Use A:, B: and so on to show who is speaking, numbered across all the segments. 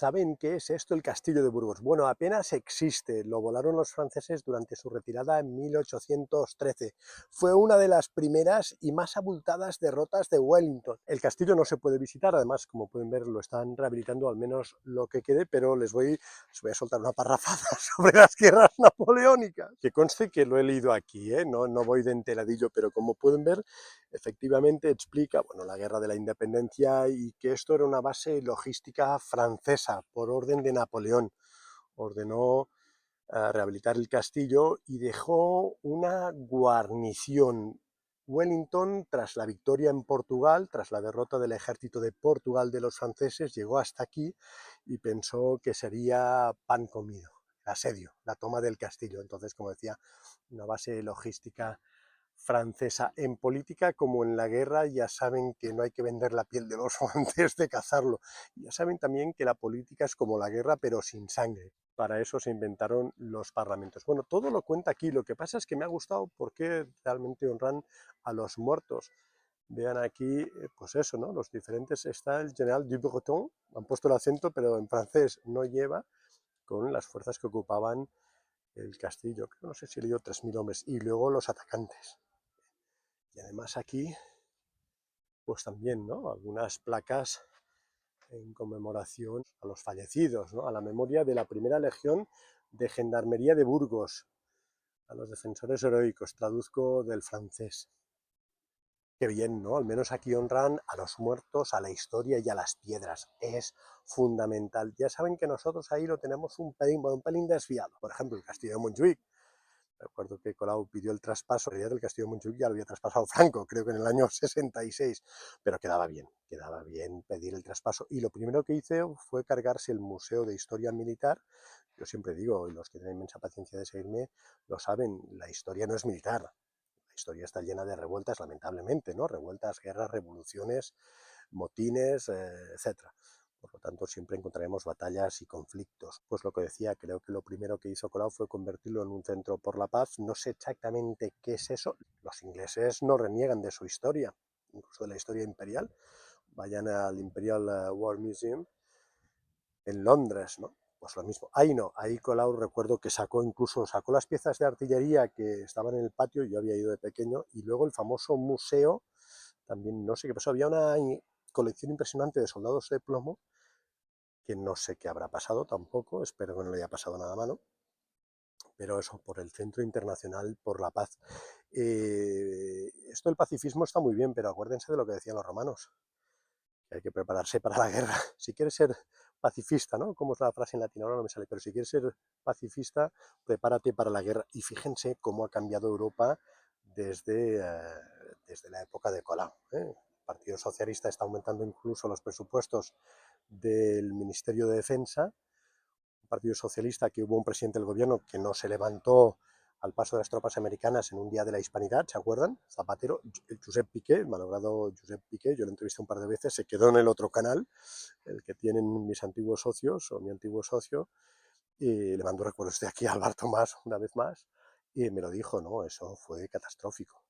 A: ¿Saben qué es esto, el castillo de Burgos? Bueno, apenas existe, lo volaron los franceses durante su retirada en 1813. Fue una de las primeras y más abultadas derrotas de Wellington. El castillo no se puede visitar, además, como pueden ver, lo están rehabilitando, al menos lo que quede, pero les voy a soltar una parrafada sobre las guerras napoleónicas. Que conste que lo he leído aquí, no voy de enteradillo, pero como pueden ver, efectivamente explica, bueno, la guerra de la independencia y que esto era una base logística francesa por orden de Napoleón. Ordenó rehabilitar el castillo y dejó una guarnición. Wellington, tras la victoria en Portugal, tras la derrota del ejército de Portugal de los franceses, llegó hasta aquí y pensó que sería pan comido, el asedio, la toma del castillo. Entonces, como decía, una base logística francesa. En política como en la guerra ya saben que no hay que vender la piel del oso antes de cazarlo. Ya saben también que la política es como la guerra pero sin sangre. Para eso se inventaron los parlamentos. Bueno, todo lo cuenta aquí. Lo que pasa es que me ha gustado porque realmente honran a los muertos. Vean aquí, pues eso, ¿no? Los diferentes. Está el general Dubreton, han puesto el acento, pero en francés no lleva, con las fuerzas que ocupaban el castillo. No sé si he leído 3.000 hombres. Y luego los atacantes. Y además aquí, pues también, ¿no? Algunas placas en conmemoración a los fallecidos, ¿no? A la memoria de la primera legión de Gendarmería de Burgos, a los defensores heroicos, traduzco del francés. Qué bien, ¿no? Al menos aquí honran a los muertos, a la historia y a las piedras. Es fundamental. Ya saben que nosotros ahí lo tenemos un pelín desviado. Por ejemplo, el castillo de Montjuïc. Recuerdo que Colau pidió el traspaso, en realidad del castillo de Montjuïc ya lo había traspasado Franco, creo que en el año 66, pero quedaba bien pedir el traspaso. Y lo primero que hice fue cargarse el Museo de Historia Militar. Yo siempre digo, y los que tienen inmensa paciencia de seguirme lo saben, la historia no es militar. La historia está llena de revueltas, lamentablemente, ¿no? Revueltas, guerras, revoluciones, motines, etcétera. Por lo tanto, siempre encontraremos batallas y conflictos. Pues lo que decía, creo que lo primero que hizo Colau fue convertirlo en un centro por la paz. No sé exactamente qué es eso. Los ingleses no reniegan de su historia, incluso de la historia imperial. Vayan al Imperial War Museum en Londres, ¿no? Pues lo mismo. Ahí no, ahí Colau recuerdo que sacó las piezas de artillería que estaban en el patio, yo había ido de pequeño, y luego el famoso museo, también no sé qué pasó, había una colección impresionante de soldados de plomo que no sé qué habrá pasado tampoco, espero que no le haya pasado nada malo, pero eso, por el Centro Internacional por la Paz. Esto del pacifismo está muy bien, pero acuérdense de lo que decían los romanos, que hay que prepararse para la guerra. Si quieres ser pacifista, ¿no? Como es la frase en latín, ahora no me sale, pero si quieres ser pacifista, prepárate para la guerra. Y fíjense cómo ha cambiado Europa desde la época de Colau. El Partido Socialista está aumentando incluso los presupuestos del Ministerio de Defensa, un partido socialista que hubo un presidente del gobierno que no se levantó al paso de las tropas americanas en un día de la hispanidad, ¿se acuerdan? Zapatero, el Josep Piqué, el malogrado Josep Piqué, yo lo entrevisté un par de veces, se quedó en el otro canal, el que tienen mis antiguos socios, o mi antiguo socio, y le mando recuerdos de aquí a Álvaro Tomás una vez más, y me lo dijo, ¿no? Eso fue catastrófico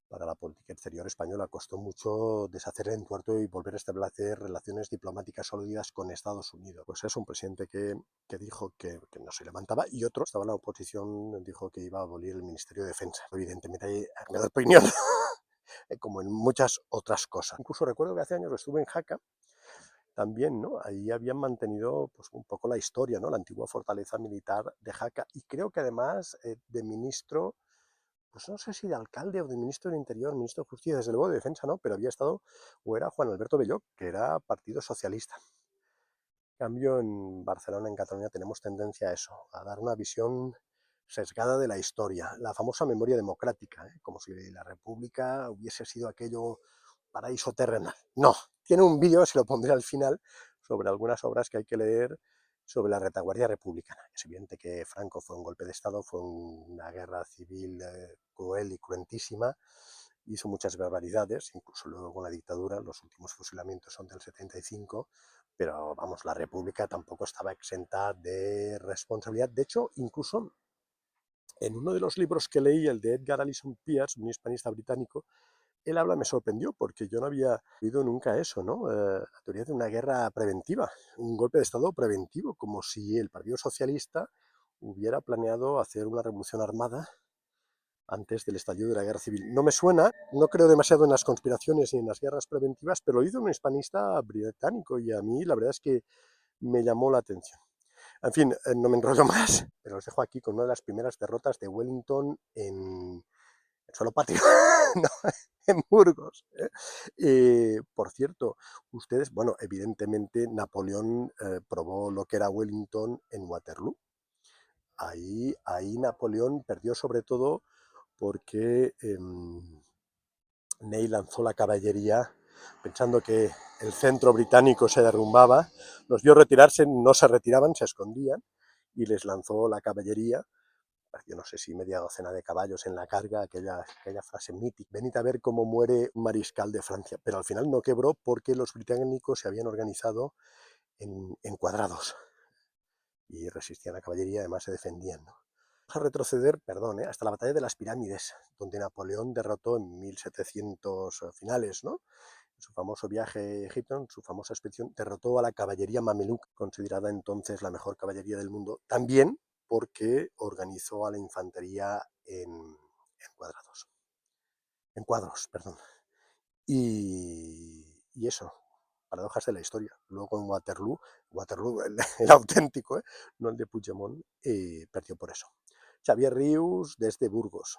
A: para la política exterior española. Costó mucho deshacer el entuerto y volver a establecer relaciones diplomáticas sólidas con Estados Unidos. Pues es un presidente que dijo que no se levantaba y otro, estaba en la oposición, dijo que iba a abolir el Ministerio de Defensa. Evidentemente, ahí me da opinión, como en muchas otras cosas. Incluso recuerdo que hace años estuve en Jaca, también, ¿no? Ahí habían mantenido pues, un poco la historia, ¿no? La antigua fortaleza militar de Jaca. Y creo que además de ministro, pues no sé si de alcalde o de ministro del Interior, ministro de Justicia, desde luego de Defensa, ¿no? Pero había estado, o era Juan Alberto Belloc, que era Partido Socialista. En cambio, en Barcelona, en Cataluña, tenemos tendencia a eso, a dar una visión sesgada de la historia, la famosa memoria democrática, como si la República hubiese sido aquello paraíso terrenal. No, tiene un vídeo, se lo pondré al final, sobre algunas obras que hay que leer sobre la retaguardia republicana. Es evidente que Franco fue un golpe de Estado, fue una guerra civil cruel y cruentísima, hizo muchas barbaridades, incluso luego con la dictadura, los últimos fusilamientos son del 75, pero vamos, la República tampoco estaba exenta de responsabilidad. De hecho, incluso en uno de los libros que leí, el de Edgar Alison Pierce, un hispanista británico, él habla me sorprendió porque yo no había oído nunca eso, ¿no? La teoría de una guerra preventiva, un golpe de Estado preventivo, como si el Partido Socialista hubiera planeado hacer una revolución armada antes del estallido de la guerra civil. No me suena, no creo demasiado en las conspiraciones y en las guerras preventivas, pero lo hizo un hispanista británico y a mí la verdad es que me llamó la atención. En fin, no me enrollo más, pero os dejo aquí con una de las primeras derrotas de Wellington en suelo patrio, no, en Burgos. Por cierto, ustedes, bueno, evidentemente Napoleón probó lo que era Wellington en Waterloo. Ahí Napoleón perdió sobre todo porque Ney lanzó la caballería pensando que el centro británico se derrumbaba, los vio retirarse, no se retiraban, se escondían, y les lanzó la caballería, yo no sé si media docena de caballos en la carga, aquella frase mítica, venid a ver cómo muere un mariscal de Francia, pero al final no quebró porque los británicos se habían organizado en cuadrados y resistían a la caballería, además se defendían, ¿no? Vamos a retroceder, perdón, hasta la batalla de las pirámides, donde Napoleón derrotó en 1700 finales, ¿no? En su famoso viaje a Egipto, en su famosa expedición, derrotó a la caballería mameluc, considerada entonces la mejor caballería del mundo, también porque organizó a la infantería cuadrados, en cuadros, perdón. Y eso, paradojas de la historia. Luego en Waterloo el auténtico, no el de Puigdemont, perdió por eso. Xavier Rius desde Burgos.